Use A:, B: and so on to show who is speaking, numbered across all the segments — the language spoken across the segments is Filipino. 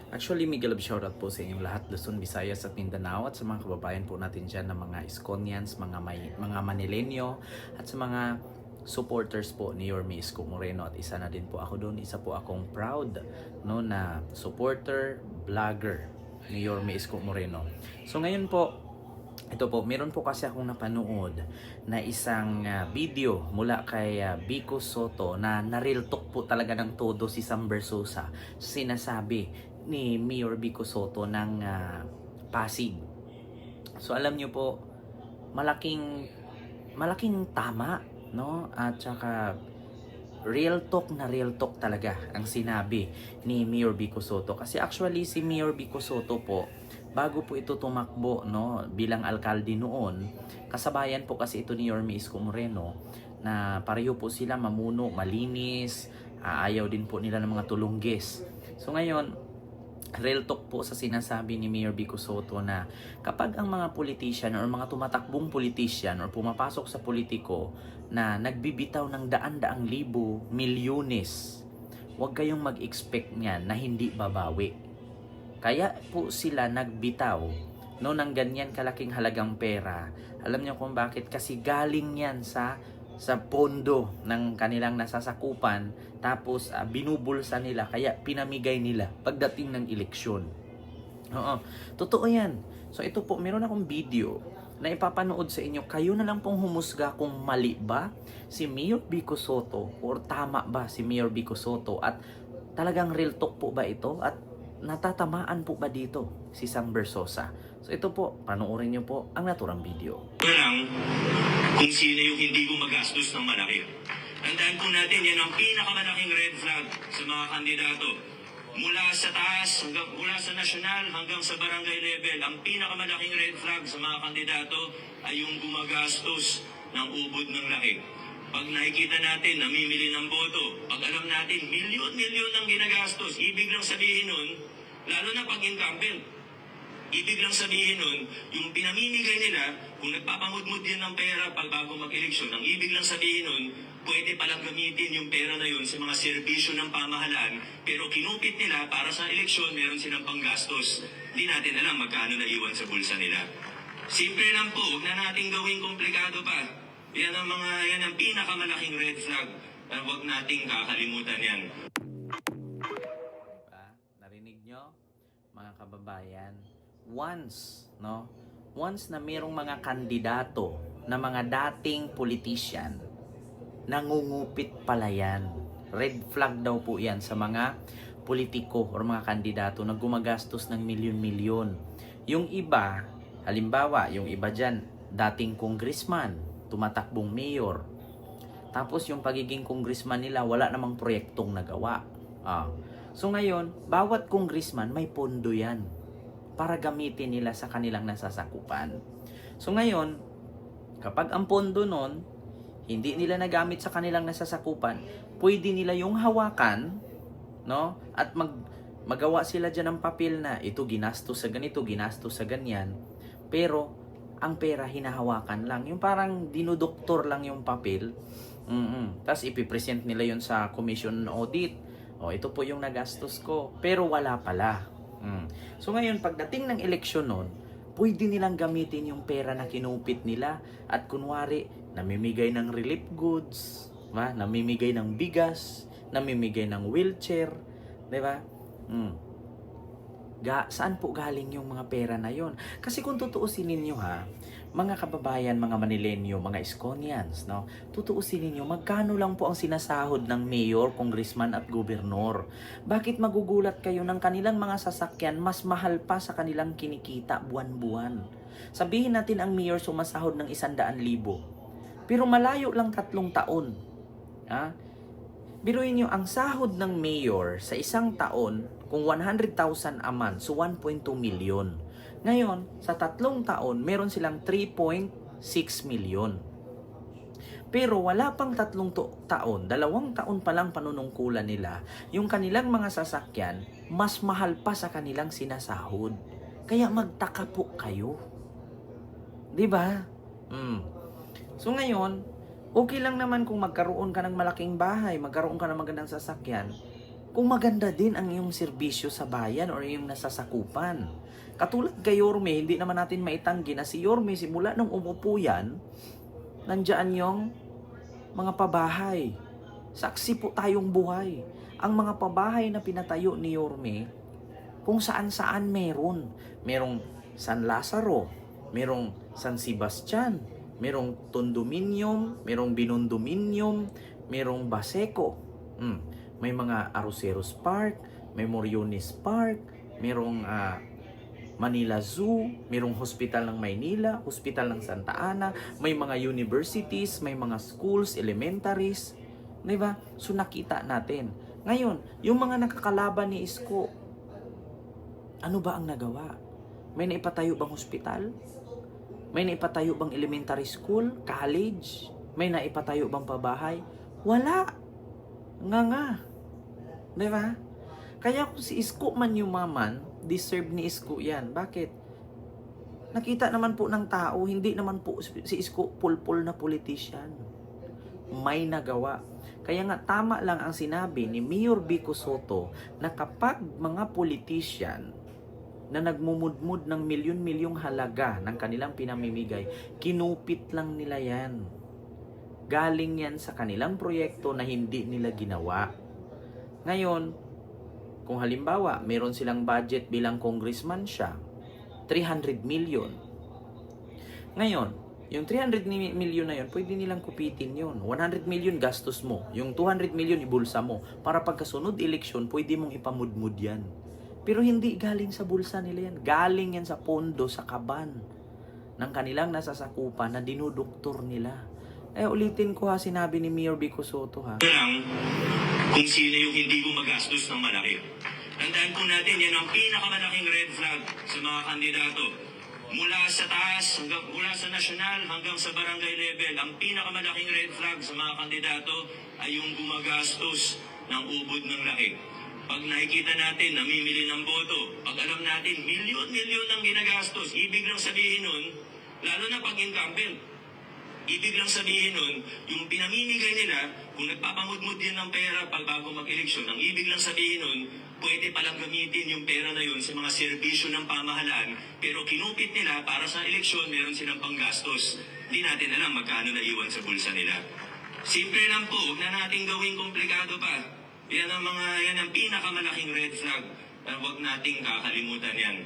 A: Actually, Miguel of shoutout po sa inyong lahat, Luzon, Visayas at Mindanao, at sa mga kababayan po natin dyan na mga Iskonians, mga Manilenyo, at sa mga supporters po ni Yorme Isko Moreno. At isa na din po ako doon, isa po akong proud no, na supporter, vlogger ni Yorme Isko Moreno. So ngayon po, ito po, meron po kasi akong napanood na isang video mula kay Vico Soto na na-real talk po talaga ng todo si Sam Bersosa. Sinasabi ni Mayor Vico Soto ng Pasig. So alam niyo po, malaking tama, no? At saka real talk na real talk talaga ang sinabi ni Mayor Vico Soto. Kasi actually si Mayor Vico Soto po, bago po ito tumakbo no, bilang alkalde noon, kasabayan po kasi ito ni Yorme Isko Moreno na pareho po sila mamuno, malinis, ayaw din po nila ng mga tulungges. So ngayon, real talk po sa sinasabi ni Mayor Vico Soto na kapag ang mga politician or mga tumatakbong politician or pumapasok sa politiko na nagbibitaw ng daan-daang libo, milyones, huwag kayong mag-expect niyan na hindi babawi. Kaya po sila nagbitaw no, ng ganyan kalaking halagang pera. Alam niyo kung bakit? Kasi galing yan sa pondo ng kanilang nasasakupan, tapos binubulsa nila, kaya pinamigay nila pagdating ng eleksyon. Oo, totoo yan. So ito po, meron akong video na ipapanood sa inyo. Kayo na lang pong humusga kung mali ba si Mayor Vico Soto or tama ba si Mayor Vico Soto, at talagang real talk po ba ito, at natatamaan po ba dito si Sam Bersosa. So ito po, panoorin nyo po ang naturang video.
B: Lang kung sino yung hindi gumagastos ng malaki. Tandaan po natin, yan ang pinakamalaking red flag sa mga kandidato. Mula sa taas, mula sa nasyonal hanggang sa barangay level, ang pinakamalaking red flag sa mga kandidato ay yung gumagastos ng ubod ng laki. Pag nakikita natin, namimili ng boto, pag alam natin, milyon-milyon ang ginagastos, ibig lang sabihin nun, lalo na pag incumbent, ibig lang sabihin nun, yung pinamimigay nila, kung nagpapamudmud yan ng pera pag bago mag-eleksyon, ang ibig lang sabihin nun, pwede palang gamitin yung pera na yun sa mga serbisyo ng pamahalaan, pero kinupit nila para sa eleksyon, meron silang panggastos. Hindi natin alam magkano na iwan sa bulsa nila. Simple lang po, huwag na natin gawing komplikado pa. Yan ang pinakamalaking red flag. Huwag nating kakalimutan yan.
A: Diba? Narinig nyo, mga kababayan? Once na mayroong mga kandidato na mga dating politician, nangungupit pala yan. Red flag daw po yan sa mga politiko or mga kandidato na gumagastos ng milyon-milyon. Yung iba, halimbawa, yung iba dyan, dating congressman, tumatakbong mayor. Tapos yung pagiging congressman nila, wala namang proyektong nagawa. So ngayon, bawat congressman may pondo yan para gamitin nila sa kanilang nasasakupan. So ngayon, kapag ang pondo nun, hindi nila nagamit sa kanilang nasasakupan, pwede nila yung hawakan, no? At magawa sila dyan ng papel na ito ginastos sa ganito, ginastos sa ganyan. Pero ang pera hinahawakan lang. Yung parang dinudoktor lang yung papel. Tapos ipipresent nila yun sa commission audit. Ito po yung nagastos ko. Pero wala pala. So ngayon, pagdating ng eleksyon nun, pwede nilang gamitin yung pera na kinupit nila. At kunwari, namimigay ng relief goods, namimigay ng bigas, namimigay ng wheelchair. Diba? Saan po galing yung mga pera na yon? Kasi kung tutuusin ninyo mga kababayan, mga Manilenyo, mga Iskonians, no? Tutuusin ninyo, magkano lang po ang sinasahod ng mayor, congressman at gobernador? Bakit magugulat kayo ng kanilang mga sasakyan mas mahal pa sa kanilang kinikita buwan-buwan? Sabihin natin ang mayor sumasahod ng 100,000, pero malayo lang 3 taon. Biruin nyo, ang sahod ng mayor sa isang taon, kung 100,000 a month, so 1.2 million. Ngayon, sa 3 taon, meron silang 3.6 million. Pero wala pang 3 taon, 2 taon pa lang panunungkulan nila, yung kanilang mga sasakyan, mas mahal pa sa kanilang sinasahod. Kaya magtaka po kayo. Diba? So ngayon, okay lang naman kung magkaroon ka ng malaking bahay, magkaroon ka ng magandang sasakyan. kung maganda din ang iyong serbisyo sa bayan or iyong nasasakupan. Katulad kay Yorme, hindi naman natin maitanggi na si Yorme, simula nung umupo yan, nandiyan yung mga pabahay. Saksi po tayong buhay. Ang mga pabahay na pinatayo ni Yorme, kung saan-saan meron. Merong San Lazaro, merong San Sebastian, merong Condominium, merong Binondominium, merong Baseco. May mga Arroceros Park, may Moriones Park, merong Manila Zoo, merong Hospital ng Maynila, Hospital ng Santa Ana, may mga universities, may mga schools, elementaries, di ba? So nakita natin. Ngayon, yung mga nakakalaban ni Isko, ano ba ang nagawa? May naipatayo bang hospital? May naipatayo bang elementary school, college? May naipatayo bang pabahay? Wala. Nga. Di ba? Kaya kung si Isko man yumaman, deserve ni Isko yan. Bakit? Nakita naman po ng tao, hindi naman po si Isko pulpul na politician. May nagawa. Kaya nga tama lang ang sinabi ni Mayor Vico Soto na kapag mga politician na nagmumudmud ng milyon-milyong halaga ng kanilang pinamimigay, kinupit lang nila yan. Galing yan sa kanilang proyekto na hindi nila ginawa. Ngayon, kung halimbawa, meron silang budget bilang congressman siya, 300 million. Ngayon, yung 300 million na yun, pwede nilang kupitin yun. 100 million gastos mo. Yung 200 million ibulsa mo. Para pagkasunod eleksyon, pwede mong ipamudmud yan. Pero hindi galing sa bulsa nila yan. Galing yan sa pondo, sa kaban ng kanilang nasasakupan na dinuduktor nila. Ulitin ko ha, sinabi ni Mayor Vico Soto ha.
B: Lang kung sino yung hindi gumagastos ng malaki. Tandaan po natin, yan ang pinakamalaking red flag sa mga kandidato. Mula sa taas, mula sa nasyonal hanggang sa barangay level, ang pinakamalaking red flag sa mga kandidato ay yung gumagastos ng ubod ng laki. Pag nakikita natin, namimili ng boto, pag alam natin, milyon-milyon ang ginagastos, ibig lang sabihin nun, lalo na pag incumbent, ibig lang sabihin nun, yung pinamimigay nila, kung nagpapamudmud yan ng pera pag bago mag-eleksyon, ang ibig lang sabihin nun, pwede palang gamitin yung pera na yun sa mga serbisyo ng pamahalaan, pero kinupit nila para sa eleksyon, meron silang panggastos. Hindi natin alam magkano na iwan sa bulsa nila. Simple lang po, huwag na natin gawing komplikado pa. Yan ang pinakamalaking red flag. Huwag nating kakalimutan yan.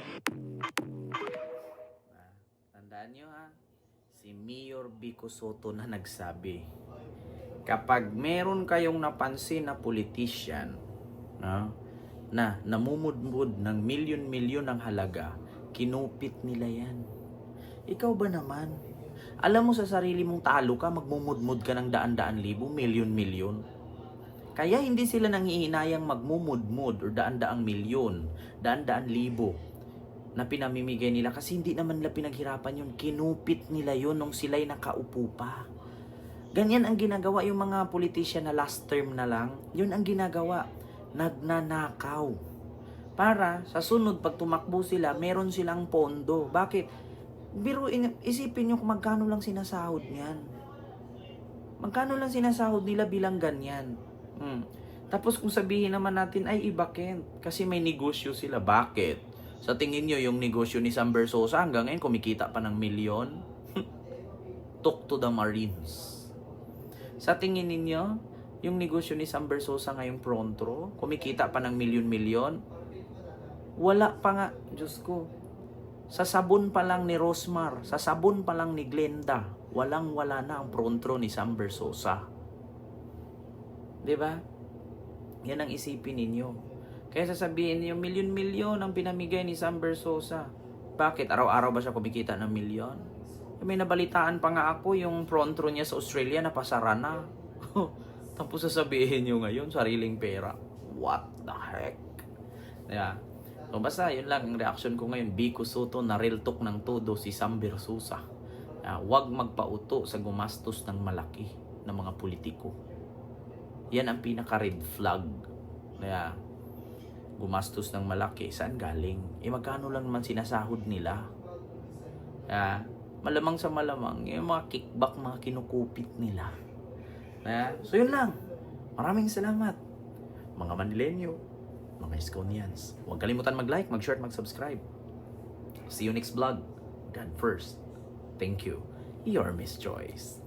A: Tandaan nyo ha, si Mayor Vico Soto na nagsabi, kapag meron kayong napansin na politician na namumudmud ng milyon-milyon ng halaga, kinupit nila yan. Ikaw ba naman? Alam mo sa sarili mong talo ka, magmumudmud ka ng daan-daan libo, milyon-milyon. Kaya hindi sila nanghihinayang magmumudmud or daan-daang milyon, daan-daan libo na pinamimigay nila kasi hindi naman nila pinaghirapan yun. Kinupit nila yun nung sila'y nakaupo pa. Ganyan ang ginagawa yung mga politician na last term na lang. Yun ang ginagawa. Nagnanakaw. Para sa sunod, pag tumakbo sila, meron silang pondo. Bakit? Isipin nyo kung magkano lang sinasahod niyan. Magkano lang sinasahod nila bilang ganyan. Tapos kung sabihin naman natin ay iba Kent kasi may negosyo sila. Bakit? Sa tingin nyo yung negosyo ni Sam Bersosa hanggang ngayon kumikita pa ng milyon? Talk to the Marines. Sa tingin ninyo yung negosyo ni Sam Bersosa ngayong Prontro kumikita pa ng milyon-milyon? Wala pa nga, Diyos ko. Sa sabon pa lang ni Rosmar, sa sabon pa lang ni Glenda, walang-wala na ang Prontro ni Sam Bersosa. Diba? Yan ang isipin ninyo. Kaya sasabihin niyo, milyon-milyon ang pinamigay ni Sam Bersosa. Bakit? Araw-araw ba siya kumikita ng milyon? May nabalitaan pa nga ako yung front row niya sa Australia na pasara na. Tapos sasabihin niyo ngayon, sariling pera. What the heck? Diba? So basta, yun lang ang reaction ko ngayon. Vico Soto na real talk ng todo si Sam Bersosa. Huwag magpauto sa gumastos ng malaki ng mga politiko. Yan ang pinaka-red flag. Kaya, gumastos ng malaki. Saan galing? Magkano lang naman sinasahod nila? Malamang sa malamang, yung mga kickback, mga kinukupit nila. So, yun lang. Maraming salamat. mga Manilenyo, mga Iskonians. Huwag kalimutan mag-like, mag-share, mag-subscribe. See you next vlog. God first. Thank you. Your Miss Joyce.